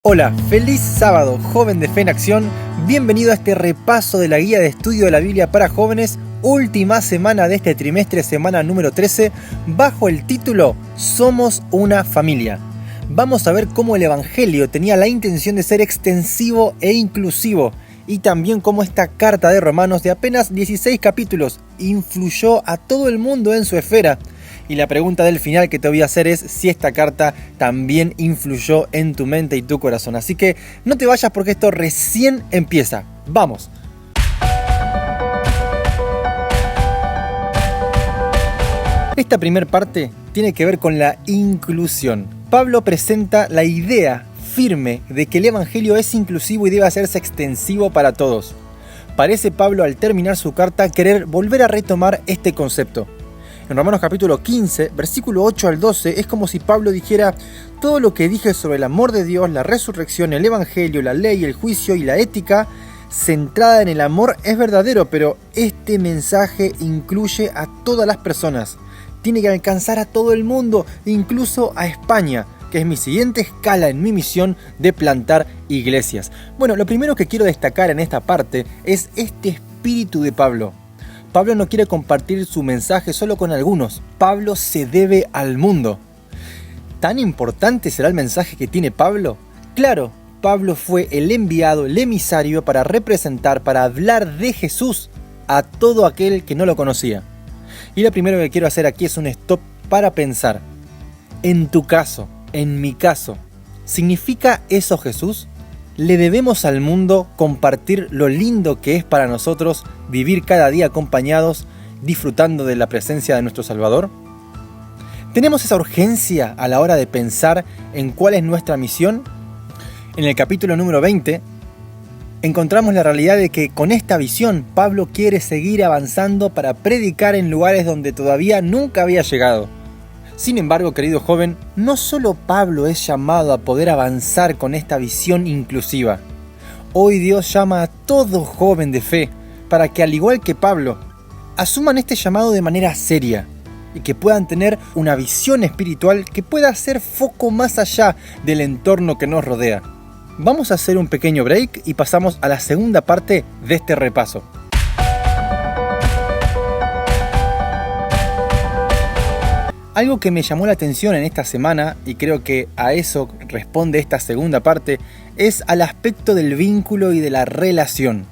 Hola, feliz sábado, joven de fe en acción. Bienvenido a este repaso de la guía de estudio de la Biblia para jóvenes, última semana de este trimestre, semana número 13, bajo el título Somos una familia. Vamos a ver cómo el Evangelio tenía la intención de ser extensivo e inclusivo, y también cómo esta carta de Romanos de apenas 16 capítulos influyó a todo el mundo en su esfera. Y la pregunta del final que te voy a hacer es si esta carta también influyó en tu mente y tu corazón. Así que no te vayas porque esto recién empieza. ¡Vamos! Esta primera parte tiene que ver con la inclusión. Pablo presenta la idea firme de que el Evangelio es inclusivo y debe hacerse extensivo para todos. Parece Pablo al terminar su carta querer volver a retomar este concepto. En Romanos capítulo 15, versículo 8 al 12, es como si Pablo dijera: todo lo que dije sobre el amor de Dios, la resurrección, el evangelio, la ley, el juicio y la ética, centrada en el amor, es verdadero, pero este mensaje incluye a todas las personas. Tiene que alcanzar a todo el mundo, incluso a España, que es mi siguiente escala en mi misión de plantar iglesias. Bueno, lo primero que quiero destacar en esta parte es este espíritu de Pablo. Pablo no quiere compartir su mensaje solo con algunos. Pablo se debe al mundo. ¿Tan importante será el mensaje que tiene Pablo? Claro, Pablo fue el enviado, el emisario para representar, para hablar de Jesús a todo aquel que no lo conocía. Y lo primero que quiero hacer aquí es un stop para pensar. En tu caso, en mi caso, ¿significa eso Jesús? ¿Le debemos al mundo compartir lo lindo que es para nosotros vivir cada día acompañados, disfrutando de la presencia de nuestro Salvador? ¿Tenemos esa urgencia a la hora de pensar en cuál es nuestra misión? En el capítulo número 20, encontramos la realidad de que con esta visión Pablo quiere seguir avanzando para predicar en lugares donde todavía nunca había llegado. Sin embargo, querido joven, no solo Pablo es llamado a poder avanzar con esta visión inclusiva. Hoy Dios llama a todo joven de fe para que, al igual que Pablo, asuman este llamado de manera seria y que puedan tener una visión espiritual que pueda hacer foco más allá del entorno que nos rodea. Vamos a hacer un pequeño break y pasamos a la segunda parte de este repaso. Algo que me llamó la atención en esta semana, y creo que a eso responde esta segunda parte, es al aspecto del vínculo y de la relación.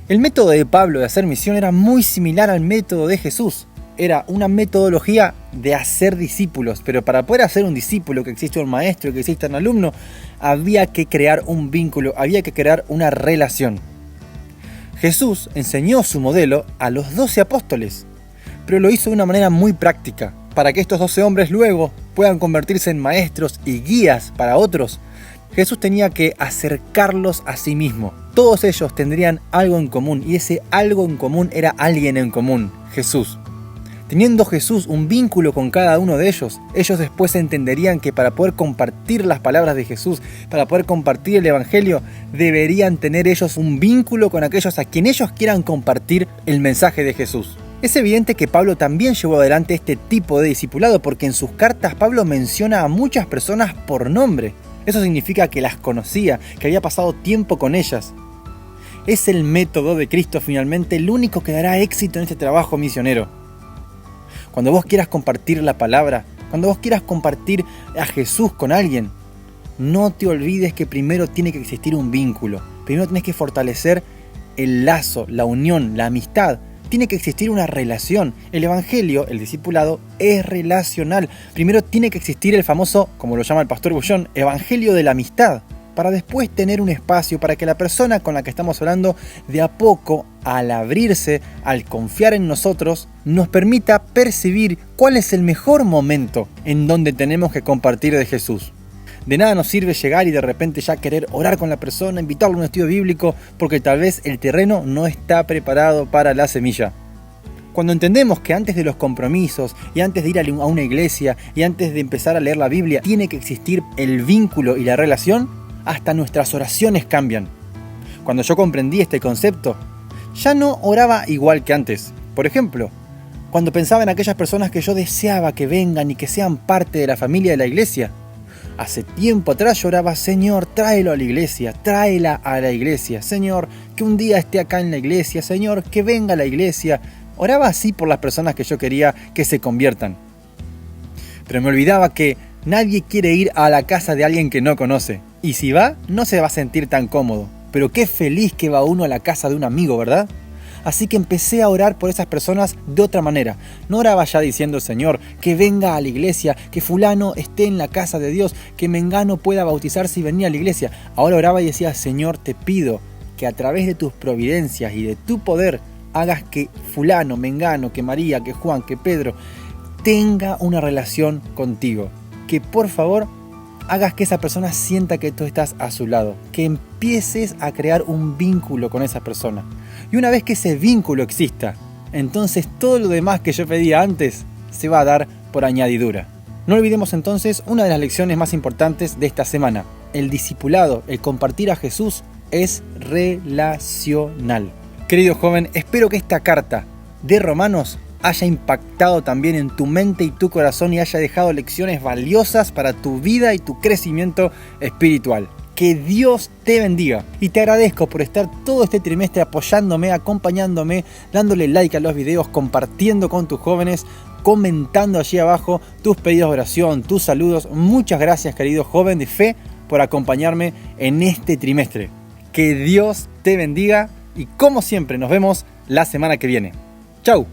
El método de Pablo de hacer misión era muy similar al método de Jesús. Era una metodología de hacer discípulos, pero para poder hacer un discípulo, que exista un maestro, que exista un alumno, había que crear un vínculo, había que crear una relación. Jesús enseñó su modelo a los 12 apóstoles, pero lo hizo de una manera muy práctica. Para que estos 12 hombres luego puedan convertirse en maestros y guías para otros, Jesús tenía que acercarlos a sí mismo. Todos ellos tendrían algo en común, y ese algo en común era alguien en común, Jesús. Teniendo Jesús un vínculo con cada uno de ellos después entenderían que para poder compartir las palabras de Jesús, para poder compartir el Evangelio, deberían tener ellos un vínculo con aquellos a quien ellos quieran compartir el mensaje de Jesús. Es evidente que Pablo también llevó adelante este tipo de discipulado, porque en sus cartas Pablo menciona a muchas personas por nombre. Eso significa que las conocía, que había pasado tiempo con ellas. Es el método de Cristo finalmente el único que dará éxito en este trabajo misionero. Cuando vos quieras compartir la palabra, cuando vos quieras compartir a Jesús con alguien, no te olvides que primero tiene que existir un vínculo. Primero tienes que fortalecer el lazo, la unión, la amistad. Tiene que existir una relación. El Evangelio, el discipulado, es relacional. Primero tiene que existir el famoso, como lo llama el pastor Bullón, Evangelio de la amistad, para después tener un espacio para que la persona con la que estamos hablando, de a poco, al abrirse, al confiar en nosotros, nos permita percibir cuál es el mejor momento en donde tenemos que compartir de Jesús. De nada nos sirve llegar y de repente ya querer orar con la persona, invitarlo a un estudio bíblico, porque tal vez el terreno no está preparado para la semilla. Cuando entendemos que antes de los compromisos y antes de ir a una iglesia y antes de empezar a leer la Biblia, tiene que existir el vínculo y la relación, hasta nuestras oraciones cambian. Cuando yo comprendí este concepto, ya no oraba igual que antes. Por ejemplo, cuando pensaba en aquellas personas que yo deseaba que vengan y que sean parte de la familia de la iglesia, Hace tiempo atrás yo oraba, Señor, tráela a la iglesia, Señor, que un día esté acá en la iglesia, Señor, que venga a la iglesia. Oraba así por las personas que yo quería que se conviertan. Pero me olvidaba que nadie quiere ir a la casa de alguien que no conoce. Y si va, no se va a sentir tan cómodo. Pero qué feliz que va uno a la casa de un amigo, ¿verdad? Así que empecé a orar por esas personas de otra manera. No oraba ya diciendo, Señor, que venga a la iglesia, que fulano esté en la casa de Dios, que mengano pueda bautizarse y venir a la iglesia. Ahora oraba y decía, Señor, te pido que a través de tus providencias y de tu poder hagas que fulano, mengano, que María, que Juan, que Pedro tenga una relación contigo. Que por favor hagas que esa persona sienta que tú estás a su lado. Que empieces a crear un vínculo con esa persona. Y una vez que ese vínculo exista, entonces todo lo demás que yo pedía antes se va a dar por añadidura. No olvidemos entonces una de las lecciones más importantes de esta semana. El discipulado, el compartir a Jesús, es relacional. Querido joven, espero que esta carta de Romanos haya impactado también en tu mente y tu corazón y haya dejado lecciones valiosas para tu vida y tu crecimiento espiritual. Que Dios te bendiga y te agradezco por estar todo este trimestre apoyándome, acompañándome, dándole like a los videos, compartiendo con tus jóvenes, comentando allí abajo tus pedidos de oración, tus saludos. Muchas gracias, querido joven de fe, por acompañarme en este trimestre. Que Dios te bendiga y como siempre nos vemos la semana que viene. ¡Chau!